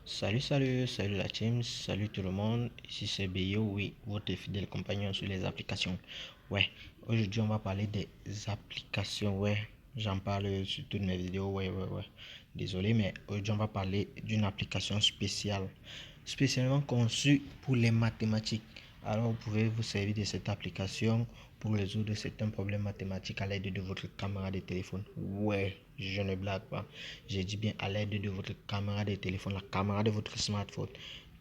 Salut la team, salut tout le monde, ici c'est Beyo, oui, votre fidèle compagnon sur les applications. Ouais, aujourd'hui on va parler des applications, j'en parle sur toutes mes vidéos, Désolé, mais aujourd'hui on va parler d'une application spécialement conçue pour les mathématiques. Alors vous pouvez vous servir de cette application pour résoudre certains problèmes mathématiques à l'aide de votre caméra de téléphone. Ouais, je ne blague pas. J'ai dit bien à l'aide de votre caméra de téléphone, la caméra de votre smartphone.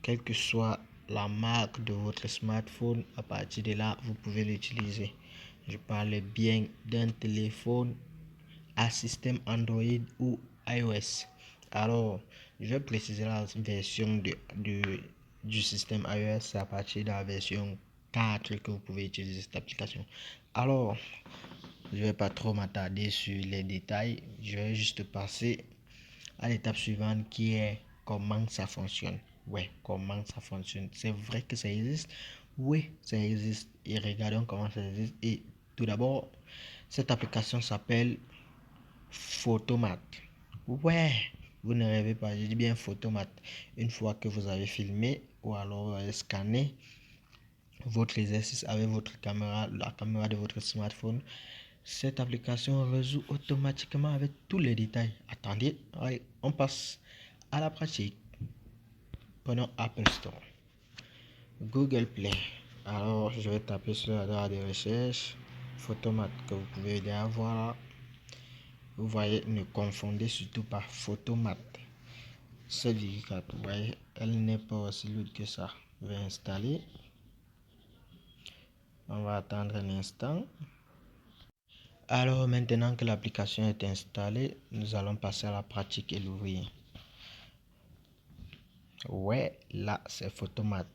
Quelle que soit la marque de votre smartphone, à partir de là, vous pouvez l'utiliser. Je parle bien d'un téléphone à système Android ou iOS. Alors, je vais préciser la version du système iOS. C'est à partir de la version 4 que vous pouvez utiliser cette application. Alors, je ne vais pas trop m'attarder sur les détails. Je vais juste passer à l'étape suivante qui est comment ça fonctionne. Ouais, comment ça fonctionne. C'est vrai que ça existe. Oui, ça existe. Et regardons comment ça existe. Et tout d'abord, cette application s'appelle Photomat. Ouais, vous ne rêvez pas, je dis bien Photomat. Une fois que vous avez filmé ou alors scanné votre exercice avec votre caméra, la caméra de votre smartphone, cette application résout automatiquement avec tous les détails. Attendez, allez, on passe à la pratique. Prenons Apple Store, Google Play. Alors, je vais taper sur la barre de recherche Photomat que vous pouvez déjà voir là. Vous voyez, ne confondez surtout pas Photomat. 7,4, vous voyez, elle n'est pas aussi lourde que ça. Je vais installer. On va attendre un instant. Alors, maintenant que l'application est installée, nous allons passer à la pratique et l'ouvrir. Ouais, là, c'est Photomat.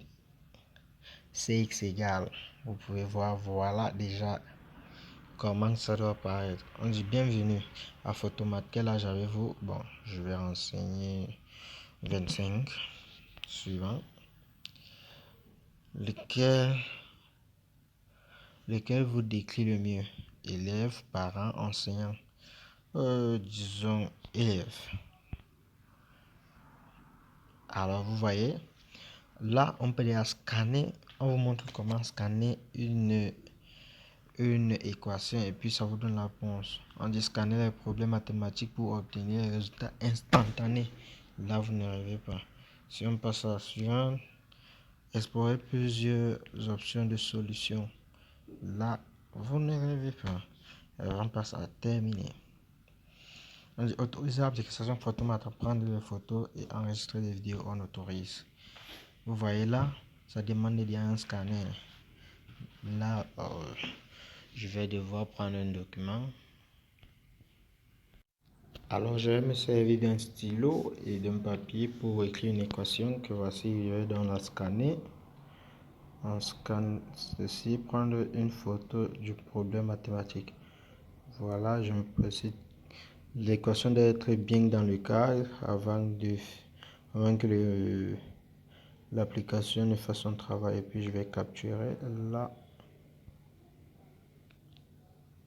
CX égale. Vous pouvez voir, voilà déjà comment ça doit apparaître. On dit bienvenue à Photomat. Quel âge avez-vous? Bon, je vais renseigner 25. Suivant. Lequel vous décrit le mieux? Élève, parent, enseignant. Disons élève. Alors vous voyez, là on peut déjà scanner. On vous montre comment scanner une équation et puis ça vous donne la réponse. On dit scanner les problèmes mathématiques pour obtenir les résultats instantanés. Là vous ne rêvez pas. Si on passe à la suivante, explorer plusieurs options de solutions. Là vous ne rêvez pas. On passe à terminer. On dit autoriser l'application Photomat à prendre des photos et enregistrer des vidéos. On autorise. Vous voyez là, ça demande déjà un scanner. Là, je vais devoir prendre un document. Alors, je vais me servir d'un stylo et d'un papier pour écrire une équation que voici, je vais dans la scanner. On scanne ceci, prendre une photo du problème mathématique. Voilà, je me précise. L'équation doit être bien dans le cadre avant que l'application ne fasse son travail. Et puis, je vais capturer là.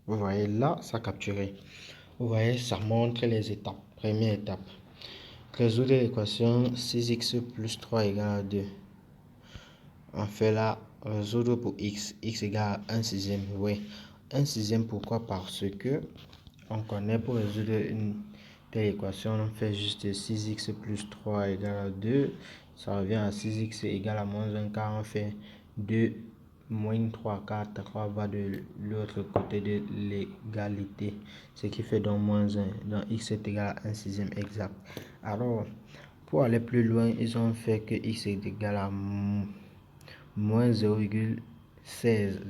Vous voyez là, ça a capturé. Vous voyez, ça montre les étapes. Première étape. Résoudre l'équation 6x plus 3 égale à 2. On fait là, résoudre pour x. X égale à 1 sixième. Oui, 1 sixième pourquoi? Parce que on connaît pour résoudre une telle équation, on fait juste 6x plus 3 égale à 2. Ça revient à 6x égale à moins 1 car on fait 2 moins 3 car 3 va de l'autre côté de l'égalité. Ce qui fait donc moins 1. Donc x est égal à 1 sixième exact. Alors, pour aller plus loin, ils ont fait que x est égal à moins 0,16.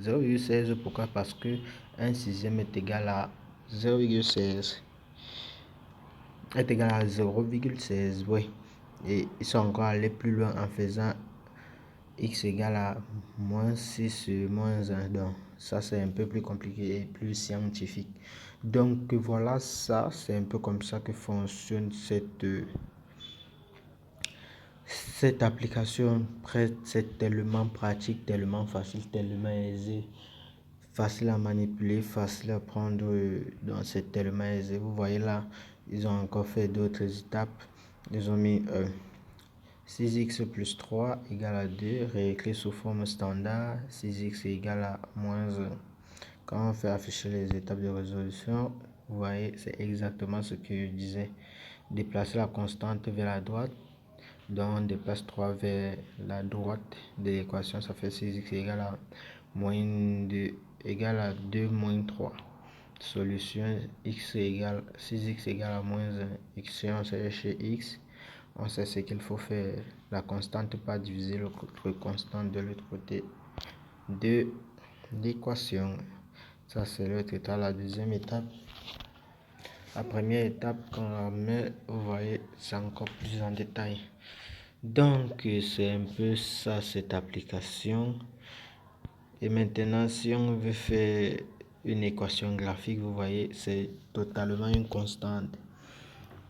0,16 pourquoi? Parce que 1 sixième est égal à 0,16 est égal à 0,16. Oui, et ils sont encore allés plus loin en faisant x égale à moins 6 sur moins 1. Donc ça c'est un peu plus compliqué et plus scientifique. Donc voilà, ça c'est un peu comme ça que fonctionne cette application. C'est tellement pratique, tellement facile, tellement aisé, facile à manipuler, facile à prendre. Donc c'est tellement aisé. Vous voyez là, ils ont encore fait d'autres étapes. Ils ont mis 6x plus 3 égale à 2, réécrit sous forme standard, 6x égale à moins 1. Quand on fait afficher les étapes de résolution, vous voyez, c'est exactement ce que je disais. Déplacer la constante vers la droite, donc on déplace 3 vers la droite de l'équation, ça fait 6x égale à moins 2, égale à 2 moins 3. Solution x égale 6x égale à moins 1. X, on sait chez x, on sait ce qu'il faut faire. La constante par diviser l'autre constante de l'autre côté de l'équation. Ça c'est l'autre étape. La deuxième étape, la première étape, quand on la met, vous voyez, c'est encore plus en détail. Donc c'est un peu ça cette application. Et maintenant, si on veut faire une équation graphique, vous voyez, c'est totalement une constante.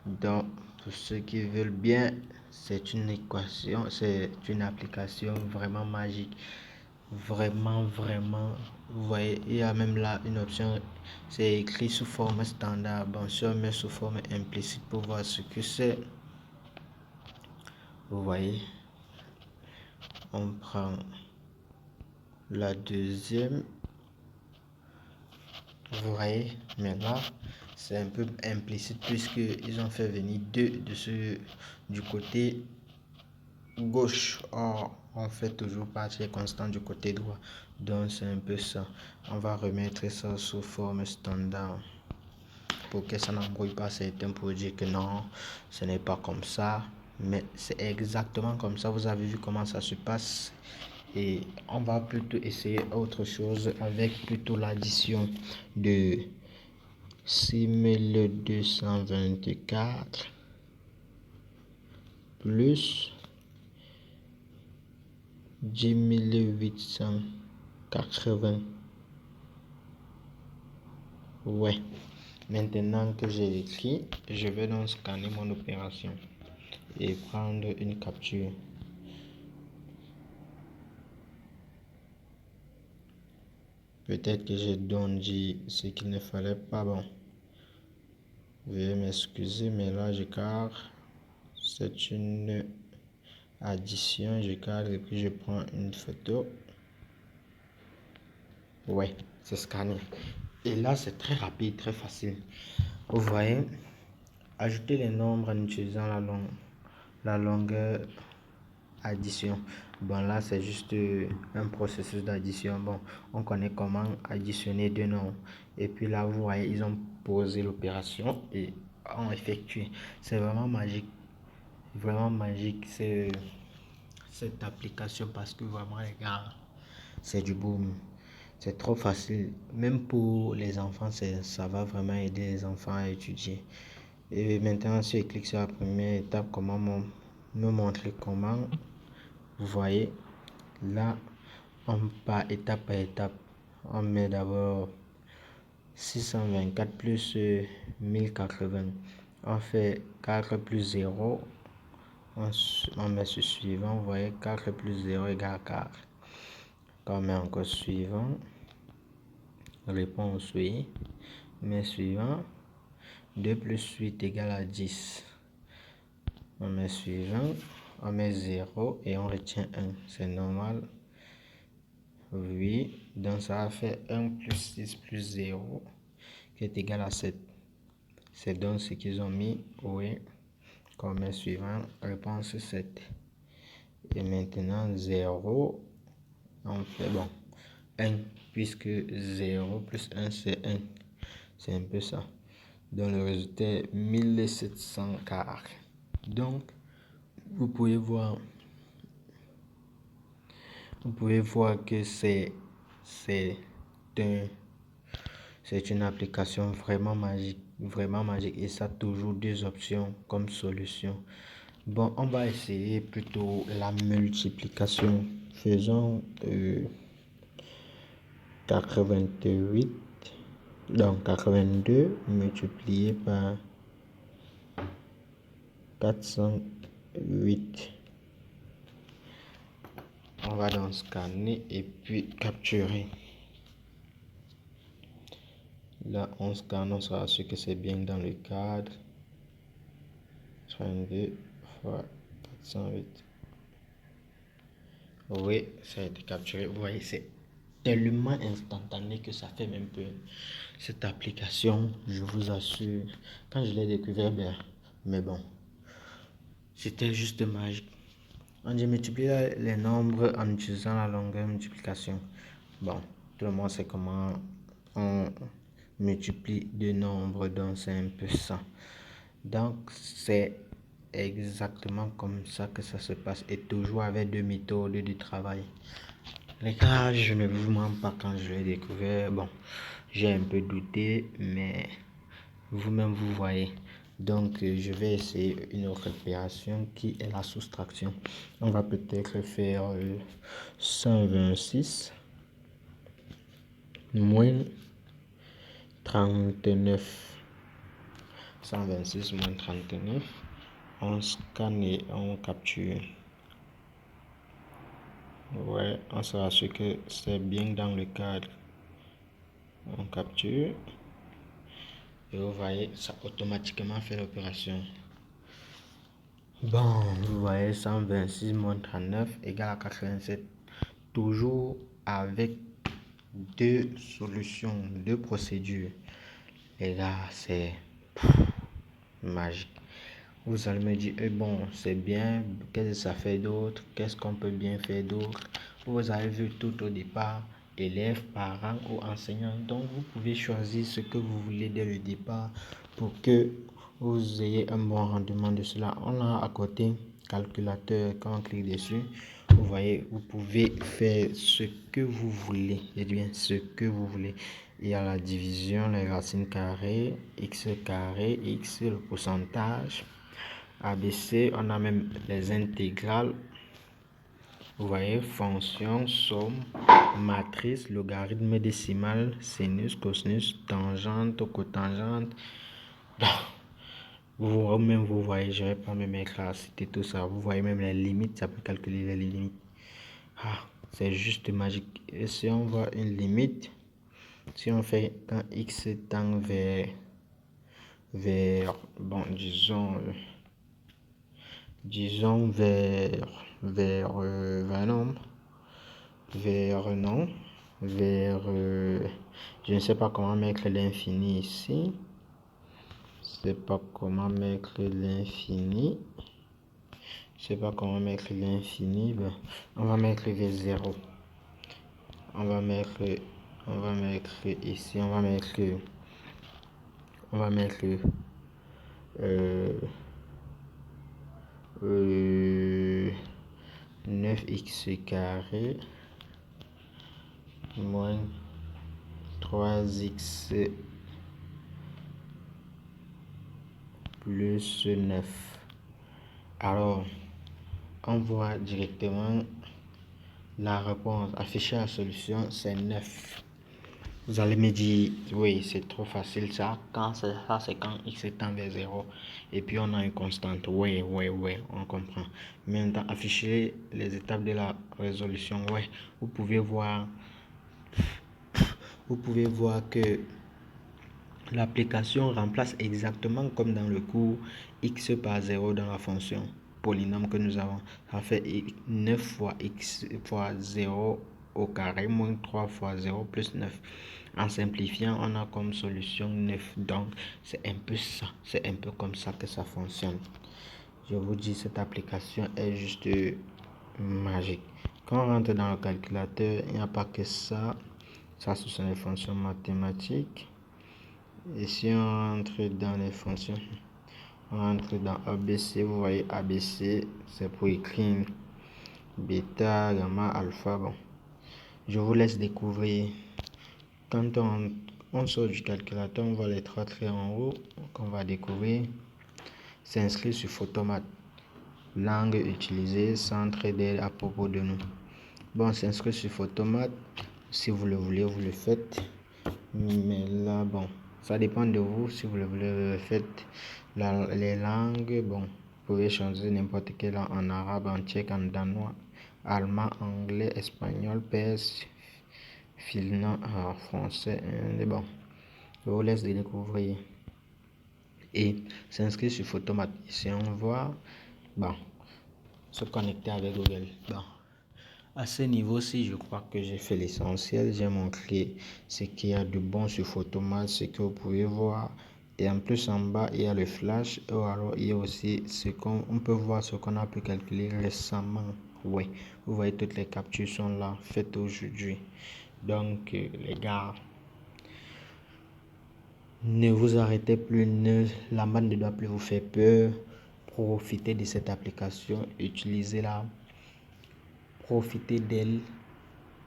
Donc, pour ceux qui veulent bien, c'est une équation, c'est une application vraiment magique. Vraiment, vous voyez, il y a même là une option, c'est écrit sous forme standard. Bon, si on met sous forme implicite pour voir ce que c'est, vous voyez, on prend la deuxième. Vous voyez, mais là, c'est un peu implicite puisqu'ils ont fait venir 2 du côté gauche. Or, on fait toujours partir constant du côté droit. Donc, c'est un peu ça. On va remettre ça sous forme standard pour que ça n'embrouille pas certains pour dire que non, ce n'est pas comme ça. Mais c'est exactement comme ça. Vous avez vu comment ça se passe. Et on va plutôt essayer autre chose avec plutôt l'addition de 6224 plus 10880. Ouais. Maintenant que j'ai écrit, je vais donc scanner mon opération et prendre une capture. Peut-être que j'ai donc dit ce qu'il ne fallait pas. Bon, veuillez m'excuser, mais là j'écarte. C'est une addition. J'écarte et puis je prends une photo. Ouais, c'est scanné. Et là, c'est très rapide, très facile. Vous voyez, ajouter les nombres en utilisant la longueur addition. Bon, là, c'est juste un processus d'addition. Bon, on connaît comment additionner deux nombres. Et puis là, vous voyez, ils ont posé l'opération et ont effectué. C'est vraiment magique. Vraiment magique, cette application parce que vraiment, les gars, c'est du boom. C'est trop facile. Même pour les enfants, ça va vraiment aider les enfants à étudier. Et maintenant, si je clique sur la première étape, comment me montrer comment. Vous voyez, là, on part étape par étape. On met d'abord 624 plus 1080. On fait 4 plus 0. On met ce suivant. Vous voyez, 4 plus 0 égale 4. Quand on met encore suivant. Réponse oui. Mais suivant. 2 plus 8 égale à 10. On met suivant. On met 0 et on retient 1. C'est normal. Oui. Donc ça va faire 1 plus 6 plus 0 qui est égal à 7. C'est donc ce qu'ils ont mis. Oui. Comme met suivant. Réponse 7. Et maintenant 0. On fait bon. 1. Puisque 0 plus 1 c'est 1. C'est un peu ça. Donc le résultat est 1700 quarts. Donc vous pouvez voir que c'est une application vraiment magique et ça a toujours deux options comme solution. Bon, on va essayer plutôt la multiplication. Faisons 88, donc 82 multiplié par 408. On va donc scanner et puis capturer. Là, on scanne, on sera sûr que c'est bien dans le cadre. 32 fois 408. Oui, ça a été capturé. Vous voyez, c'est tellement instantané que ça fait même peur. Cette application, je vous assure, quand je l'ai découvert, ben, mais bon, c'était juste magique. On dit multiplier les nombres en utilisant la longueur multiplication. Bon, tout le monde sait comment on multiplie deux nombres, donc c'est un peu ça. Donc, c'est exactement comme ça que ça se passe et toujours avec deux méthodes de travail. Les gars, je ne vous mens pas, quand je l'ai découvert, bon, j'ai un peu douté, mais vous-même vous voyez. Donc, je vais essayer une autre opération qui est la soustraction. On va peut-être faire 126 moins 39. 126 moins 39. On scanne et on capture. Ouais, on se rassure que c'est bien dans le cadre. On capture. Et vous voyez, ça automatiquement fait l'opération. Bon, vous voyez, 126 moins 39 égale à 87. Toujours avec deux solutions, deux procédures. Les gars, c'est magique. Vous allez me dire, bon, c'est bien, qu'est-ce que ça fait d'autre? Qu'est-ce qu'on peut bien faire d'autre? Vous avez vu tout au départ, élèves, parents ou enseignants. Donc, vous pouvez choisir ce que vous voulez dès le départ pour que vous ayez un bon rendement de cela. On a à côté calculateur. Quand on clique dessus, vous voyez, vous pouvez faire ce que vous voulez. Et bien, ce que vous voulez. Il y a la division, les racines carrées, x carré, x, le pourcentage. ABC, on a même les intégrales. Vous voyez, fonction, somme, matrice, logarithme décimal, sinus, cosinus, tangente, cotangente. Vous-même, vous voyez, je ne vais pas me mettre à citer tout ça. Vous voyez même les limites, ça peut calculer les limites. C'est juste magique. Et si on voit une limite, si on fait quand x tend vers bon, disons vers non, je ne sais pas comment mettre l'infini ici. Je sais pas comment mettre l'infini. Ben, on va mettre vers 0. On va mettre ici, on va mettre 9x carré moins 3x plus 9. Alors, on voit directement la réponse. Afficher la solution, c'est 9. Vous allez me dire, oui, c'est trop facile ça. Quand c'est ça, c'est quand x tend vers 0. Et puis on a une constante. Oui, on comprend. Maintenant, afficher les étapes de la résolution. Ouais, vous pouvez voir que l'application remplace exactement comme dans le cours x par 0 dans la fonction polynôme que nous avons. Ça fait 9 fois x fois 0 au carré moins 3 fois 0 plus 9. En simplifiant, on a comme solution 9. Donc, c'est un peu ça. C'est un peu comme ça que ça fonctionne. Je vous dis, cette application est juste magique. Quand on rentre dans le calculateur, il n'y a pas que ça. Ça, ce sont les fonctions mathématiques. Et si on rentre dans les fonctions, on rentre dans ABC, vous voyez ABC, c'est pour écrire bêta, gamma, alpha. Bon, je vous laisse découvrir. Quand on sort du calculateur, on voit les trois traits en haut qu'on va découvrir. S'inscrire sur Photomat. Langue utilisée, centre d'aide à propos de nous. Bon, s'inscrire sur Photomat. Si vous le voulez, vous le faites. Mais là, bon, ça dépend de vous. Si vous le voulez, vous le faites. Les langues, bon, vous pouvez changer n'importe quelle langue en arabe, en tchèque, en danois, allemand, anglais, espagnol, perse, finlandais, français. Bon, je vous laisse les découvrir. Et s'inscrire sur Photomat. Ici, on voit, bon, se connecter avec Google. Bon, À ce niveau-ci, je crois que j'ai fait l'essentiel. J'ai montré ce qu'il y a de bon sur Photomath, ce que vous pouvez voir. Et en plus, en bas, il y a le flash. Et alors, il y a aussi ce qu'on peut voir, ce qu'on a pu calculer récemment. Oui, vous voyez, toutes les captures sont là, faites aujourd'hui. Donc, les gars, ne vous arrêtez plus, la bande ne doit plus vous faire peur. Profitez de cette application, utilisez-la, profitez d'elle,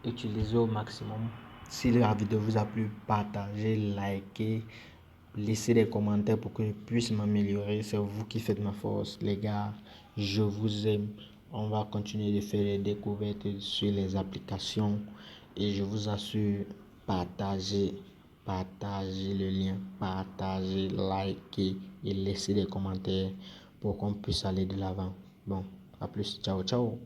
utilisez au maximum. Si la vidéo vous a plu, partagez, likez, laissez des commentaires pour que je puisse m'améliorer. C'est vous qui faites ma force, les gars. Je vous aime. On va continuer de faire des découvertes sur les applications. Et je vous assure, partagez, partagez le lien, partagez, likez et laissez des commentaires pour qu'on puisse aller de l'avant. Bon, à plus. Ciao, ciao.